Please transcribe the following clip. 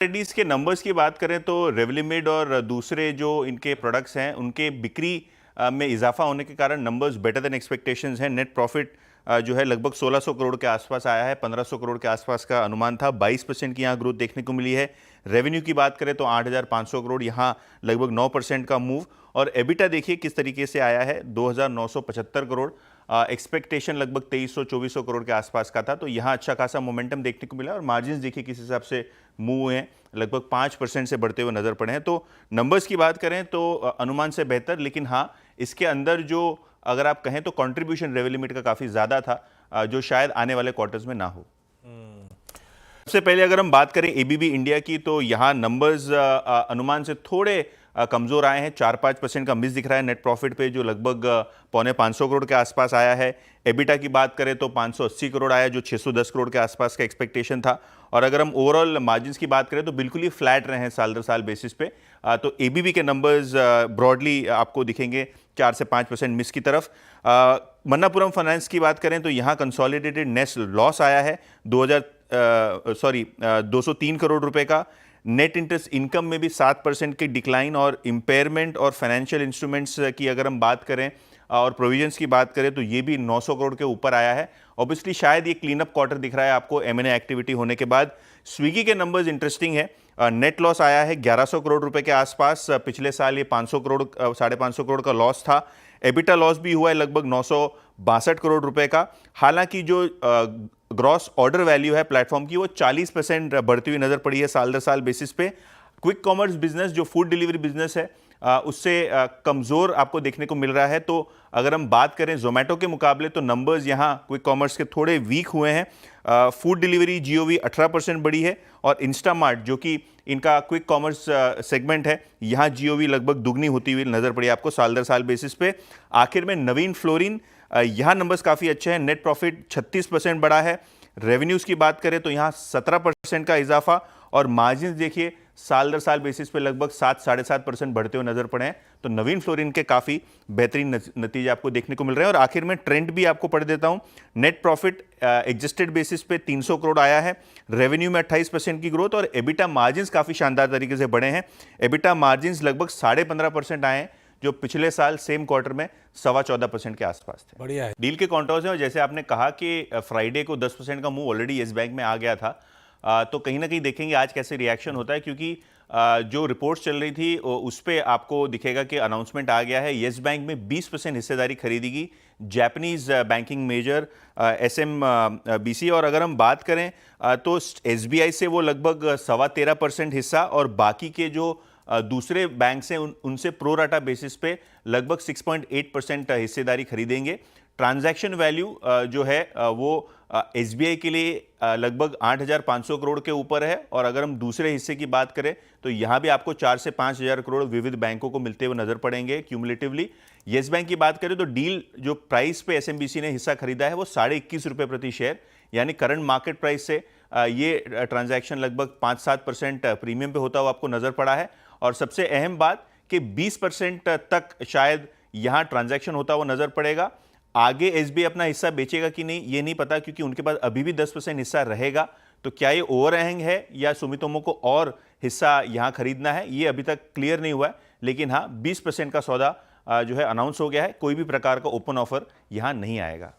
रेड्डीज के नंबर्स की बात करें तो रेवलीमेड और दूसरे जो इनके प्रोडक्ट्स हैं उनके बिक्री में इजाफा होने के कारण नंबर्स बेटर देन एक्सपेक्टेशंस हैं। नेट प्रॉफिट जो है लगभग 1600 करोड़ के आसपास आया है, 1500 करोड़ के आसपास का अनुमान था। 22% की यहाँ ग्रोथ देखने को मिली है। रेवेन्यू की बात करें तो 8500 करोड़, यहाँ लगभग 9% का मूव। और एबिटा देखिए किस तरीके से आया है, 2975 करोड़। एक्सपेक्टेशन लगभग 2300-2400 करोड़ के आसपास का था, तो यहाँ अच्छा खासा मोमेंटम देखने को मिला। और मार्जिन्स देखिए किस हिसाब से मूव हुए हैं, लगभग 5% से बढ़ते हुए नजर पड़े हैं। तो नंबर्स की बात करें तो अनुमान से बेहतर, लेकिन हाँ इसके अंदर जो अगर आप कहें तो कंट्रीब्यूशन रेवेन्यू का काफी ज्यादा था, जो शायद आने वाले क्वार्टर्स में ना हो। सबसे पहले अगर हम बात करें एबीबी इंडिया की, तो यहाँ नंबर्स अनुमान से थोड़े कमजोर आए हैं। 4-5% का मिस दिख रहा है नेट प्रॉफिट पे, जो लगभग 450 करोड़ के आसपास आया है। एबिटा की बात करें तो 580 करोड़ आया, जो 610 करोड़ के आसपास का एक्सपेक्टेशन था। और अगर हम ओवरऑल मार्जिन्स की बात करें तो बिल्कुल ही फ्लैट रहे हैं साल दर साल बेसिस पे। तो एबीबी के नंबर्स ब्रॉडली आपको दिखेंगे 4 से 5% मिस की तरफ। मन्नापुरम फाइनेंस की बात करें तो यहाँ कंसोलिडेटेड नेट लॉस आया है 203 करोड़ रुपए का। नेट इंटरेस्ट इनकम में भी 7% की डिक्लाइन, और इम्पेयरमेंट और फाइनेंशियल इंस्ट्रूमेंट्स की अगर हम बात करें और प्रोविजंस की बात करें तो ये भी 900 करोड़ के ऊपर आया है। ऑब्वियसली शायद ये क्लीन अप क्वार्टर दिख रहा है आपको एमएनए एक्टिविटी होने के बाद। स्विगी के नंबर्स इंटरेस्टिंग है। नेट लॉस आया है 1100 करोड़ रुपए के आसपास। पिछले साल ये 500 करोड़ 550 करोड़ का लॉस था। एबिटा लॉस भी हुआ है लगभग 962 करोड़ रुपए का। हालांकि जो ग्रॉस ऑर्डर वैल्यू है प्लेटफॉर्म की, वो 40% बढ़ती हुई नजर पड़ी है साल दर साल बेसिस पे। क्विक कॉमर्स बिजनेस जो फूड डिलीवरी बिजनेस है उससे कमजोर आपको देखने को मिल रहा है। तो अगर हम बात करें जोमेटो के मुकाबले तो नंबर्स यहाँ क्विक कॉमर्स के थोड़े वीक हुए हैं। फूड डिलीवरी जीओवी 18% बढ़ी है, और इंस्टामार्ट जो कि इनका क्विक कॉमर्स सेगमेंट है, यहाँ जीओवी लगभग दुगनी होती हुई नजर पड़ी आपको साल दर साल बेसिस पे। आखिर में नवीन फ्लोरिन, यहाँ नंबर्स काफी अच्छे हैं। नेट प्रॉफिट 36% बढ़ा है। रेवेन्यूज की बात करें तो यहाँ 17% का इजाफा, और मार्जिन देखिए साल दर साल बेसिस पे लगभग 7-7.5% बढ़ते हुए नजर पड़े हैं। तो नवीन फ्लोरिन के काफी बेहतरीन नतीजे आपको देखने को मिल रहे हैं। और आखिर में ट्रेंड भी आपको पढ़ देता हूं। नेट प्रॉफिट एडजस्टेड बेसिस पे 300 करोड़ आया है। रेवेन्यू में 28% की ग्रोथ, और एबिटा मार्जिन काफी शानदार तरीके से बढ़े हैं। एबिटा मार्जिन लगभग 15.5% आए हैं, जो पिछले साल सेम क्वार्टर में 14.25% के आसपास थे। बढ़िया है। डील के कॉन्टोर्स हैं, और जैसे आपने कहा कि फ्राइडे को 10% का मूव ऑलरेडी येस बैंक में आ गया था। तो कहीं ना कहीं देखेंगे आज कैसे रिएक्शन होता है, क्योंकि जो रिपोर्ट्स चल रही थी उस पर आपको दिखेगा कि अनाउंसमेंट आ गया है। येस बैंक में 20% हिस्सेदारी खरीदेगी जापानीज बैंकिंग मेजर SMBC। और अगर हम बात करें तो SBI से वो लगभग 13.25% हिस्सा, और बाकी के जो दूसरे बैंक हैं उनसे प्रोराटा बेसिस पे लगभग 6.8% हिस्सेदारी खरीदेंगे। ट्रांजैक्शन वैल्यू जो है वो SBI के लिए लगभग 8,500 करोड़ के ऊपर है। और अगर हम दूसरे हिस्से की बात करें तो यहाँ भी आपको 4 से 5,000 करोड़ विविध बैंकों को मिलते हुए नजर पड़ेंगे क्यूमुलेटिवली। येस बैंक की बात करें तो डील जो प्राइस पे SMBC ने हिस्सा खरीदा है वो 21.5 रुपये प्रति शेयर, यानी करंट मार्केट प्राइस से ये ट्रांजैक्शन लगभग 5-7% प्रीमियम पे होता हुआ आपको नजर पड़ा है। और सबसे अहम बात कि 20% तक शायद यहाँ ट्रांजैक्शन होता हुआ नजर पड़ेगा। आगे SBI अपना हिस्सा बेचेगा कि नहीं ये नहीं पता, क्योंकि उनके पास अभी भी 10% हिस्सा रहेगा। तो क्या ये ओवरहैंग है या सुमितोमो को और हिस्सा यहाँ खरीदना है, ये अभी तक क्लियर नहीं हुआ है। लेकिन हाँ 20% का सौदा जो है अनाउंस हो गया है। कोई भी प्रकार का ओपन ऑफर यहाँ नहीं आएगा।